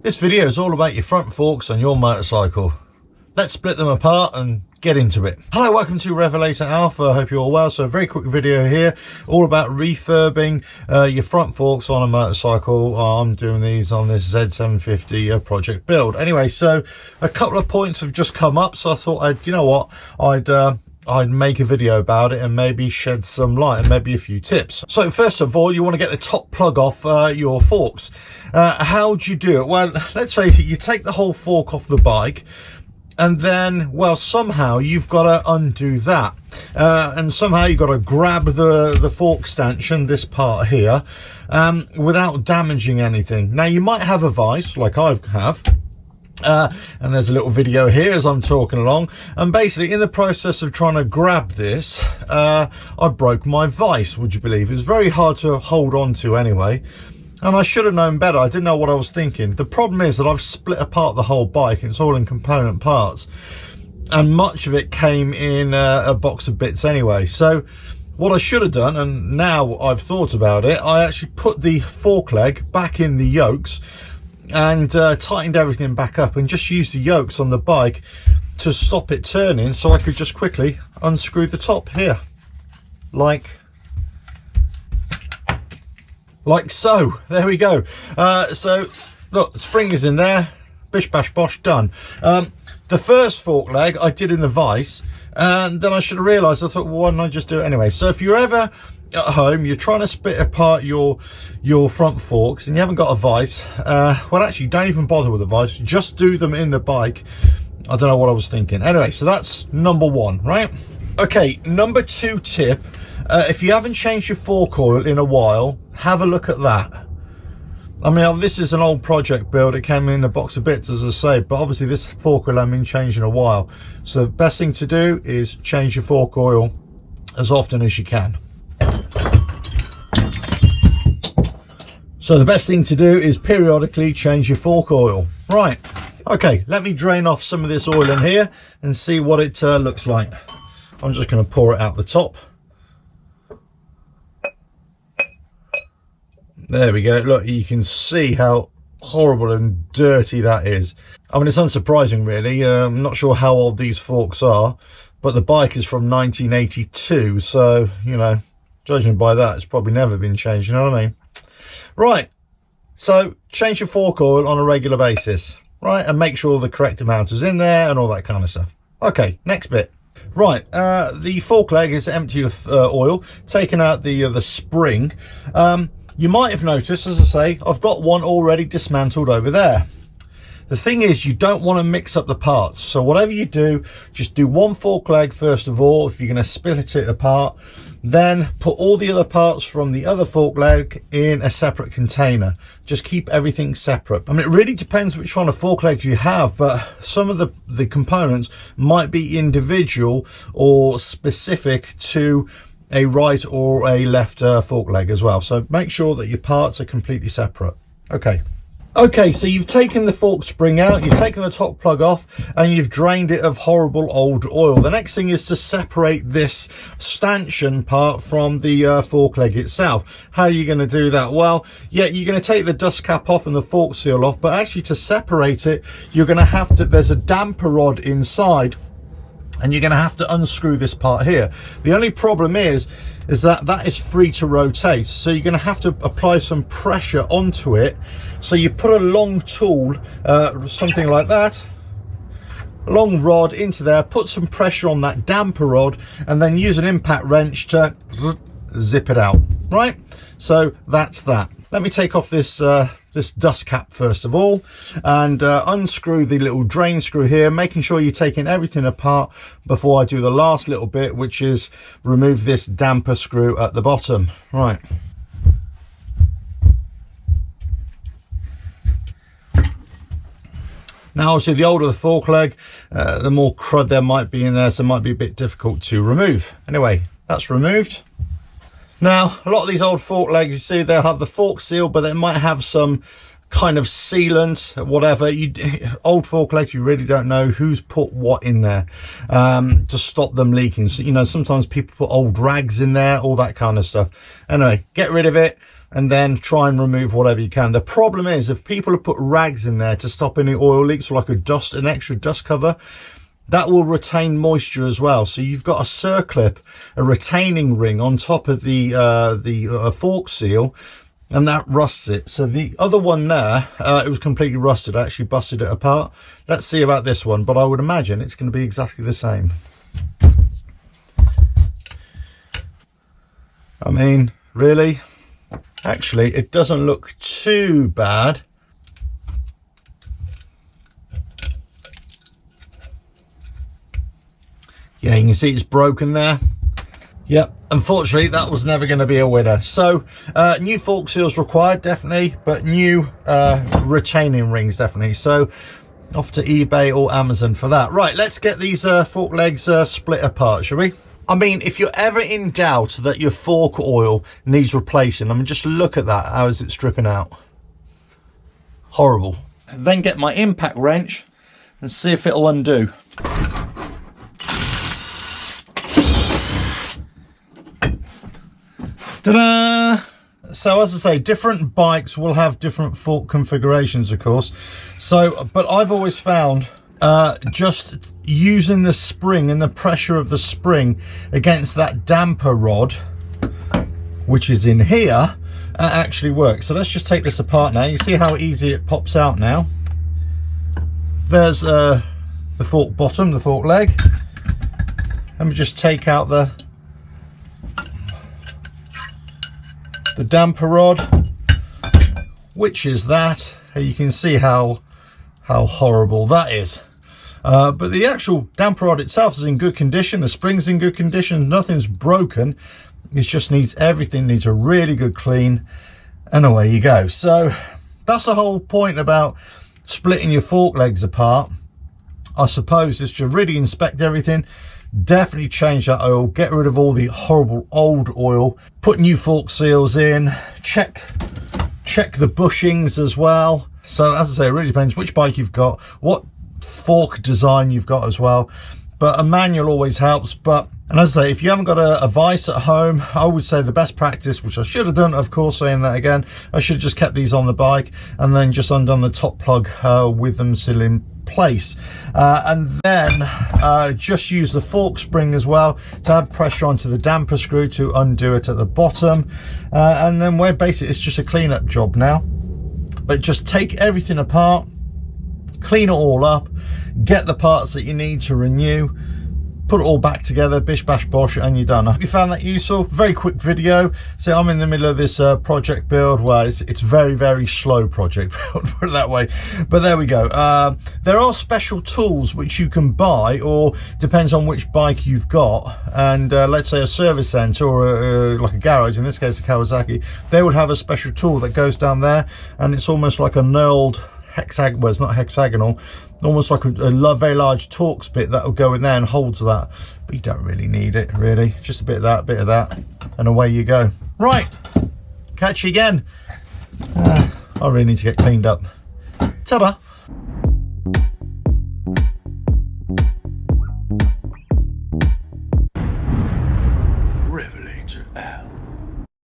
This video is all about your front forks on your motorcycle. Let's split them apart and get into it. Hello, welcome to RevelatorAlf. I hope you're all well. So a very quick video here, all about refurbing your front forks on a motorcycle. I'm doing these on this Z750 project build. Anyway, so a couple of points have just come up, so I thought I'd make a video about it and maybe shed some light and maybe a few tips. So first of all, you want to get the top plug off your forks. How do you do it? Well, let's face it, you take the whole fork off the bike, and then, well, somehow you've got to undo that. And somehow you've got to grab the fork stanchion, this part here, without damaging anything. Now, you might have a vise, like I have. And there's a little video here as I'm talking along, and basically in the process of trying to grab this, I broke my vise, would you believe? It was very hard to hold on to anyway, and I should have known better. I didn't know what I was thinking. The problem is that I've split apart the whole bike, and it's all in component parts, and much of it came in a box of bits anyway. So what I should have done, and now I've thought about it, I actually put the fork leg back in the yokes and tightened everything back up, and just used the yokes on the bike to stop it turning, so I could just quickly unscrew the top here, like so. There we go. So look, the spring is in there, bish bash bosh, done. The first fork leg I did in the vise, and then I should have realized, I thought, well, why don't I just do it anyway? So if you're ever at home, you're trying to split apart your front forks and you haven't got a vise, well, actually, don't even bother with a vise, just do them in the bike. I don't know what I was thinking. Anyway, so that's number one, right? Okay, number two tip, if you haven't changed your fork oil in a while, have a look at that. I mean, this is an old project build, it came in a box of bits, as I say, but obviously this fork oil hasn't been changed in a while, so the best thing to do is change your fork oil as often as you can. So the best thing to do is periodically change your fork oil. Right, okay, let me drain off some of this oil in here and see what it looks like. I'm just going to pour it out the top. There we go. Look, you can see how horrible and dirty that is. I mean, it's unsurprising, really. I'm not sure how old these forks are, but the bike is from 1982, so, you know, judging by that, it's probably never been changed, you know what I mean? Right, so change your fork oil on a regular basis, right, and make sure the correct amount is in there and all that kind of stuff. Okay, next bit. Right, the fork leg is empty of oil, taken out the spring. You might have noticed, as I say, I've got one already dismantled over there. The thing is, you don't want to mix up the parts. So whatever you do, just do one fork leg first of all, if you're going to split it apart. Then put all the other parts from the other fork leg in a separate container. Just keep everything separate. I mean, it really depends which one of fork legs you have, but some of the components might be individual or specific to a right or a left fork leg as well. So make sure that your parts are completely separate. Okay, so you've taken the fork spring out, you've taken the top plug off, and you've drained it of horrible old oil. The next thing is to separate this stanchion part from the fork leg itself. How are you going to do that? Well, yeah, you're going to take the dust cap off and the fork seal off, but actually to separate it, you're going to have to, there's a damper rod inside, and you're going to have to unscrew this part here. The only problem is that is free to rotate, so you're going to have to apply some pressure onto it. So you put a long tool, something like that, a long rod into there, put some pressure on that damper rod, and then use an impact wrench to zip it out. Right, so that's that. Let me take off this this dust cap first of all, and unscrew the little drain screw here, making sure you're taking everything apart before I do the last little bit, which is remove this damper screw at the bottom. Right. Now, obviously, the older the fork leg, the more crud there might be in there, so it might be a bit difficult to remove. Anyway, that's removed. Now, a lot of these old fork legs, you see, they'll have the fork seal, but they might have some kind of sealant, whatever. Old fork legs, you really don't know who's put what in there to stop them leaking. So, you know, sometimes people put old rags in there, all that kind of stuff. Anyway, get rid of it, and then try and remove whatever you can. The problem is, if people have put rags in there to stop any oil leaks, or like an extra dust cover, that will retain moisture as well. So you've got a circlip, a retaining ring on top of the fork seal, and that rusts it. So the other one there, it was completely rusted. I actually busted it apart. Let's see about this one, but I would imagine it's going to be exactly the same. I mean, really? Actually, it doesn't look too bad. Yeah, you can see it's broken there. Yep, unfortunately, that was never going to be a winner. So, new fork seals required, definitely, but new retaining rings, definitely. So, off to eBay or Amazon for that. Right, let's get these fork legs split apart, shall we? I mean, if you're ever in doubt that your fork oil needs replacing, I mean, just look at that. How is it stripping out? Horrible. Then get my impact wrench and see if it'll undo. Ta-da! So as I say, different bikes will have different fork configurations, of course. So, but I've always found just using the spring and the pressure of the spring against that damper rod, which is in here, actually works. So let's just take this apart now. You see how easy it pops out now. There's the fork bottom, the fork leg. Let me just take out the damper rod, which is that. You can see how horrible that is. But the actual damper rod itself is in good condition. The spring's in good condition. Nothing's broken. It just needs, everything needs a really good clean, and away you go. So that's the whole point about splitting your fork legs apart, I suppose, is to really inspect everything. Definitely change that oil, get rid of all the horrible old oil, put new fork seals in, check the bushings as well. So as I say, it really depends which bike you've got, what fork design you've got as well, but a manual always helps. And as I say, if you haven't got a vise at home, I would say the best practice, which I should have done, of course, saying that again, I should have just kept these on the bike and then just undone the top plug with them still in place, and then just use the fork spring as well to add pressure onto the damper screw to undo it at the bottom, and then we're basically, it's just a cleanup job now. But just take everything apart, clean it all up, get the parts that you need to renew, put it all back together, bish bash bosh, and you're done. I hope you found that useful. Very quick video. So I'm in the middle of this project build where it's very, very slow project build, put it that way. But there we go. There are special tools which you can buy, or depends on which bike you've got. And let's say a service centre or like a garage, in this case a Kawasaki, they would have a special tool that goes down there, and it's almost like a knurled hexagon, well, it's not hexagonal, almost like a very large Torx bit that will go in there and holds that, but you don't really need it, really. Just a bit of that, and away you go. Right, catch you again. I really need to get cleaned up. Ta-da.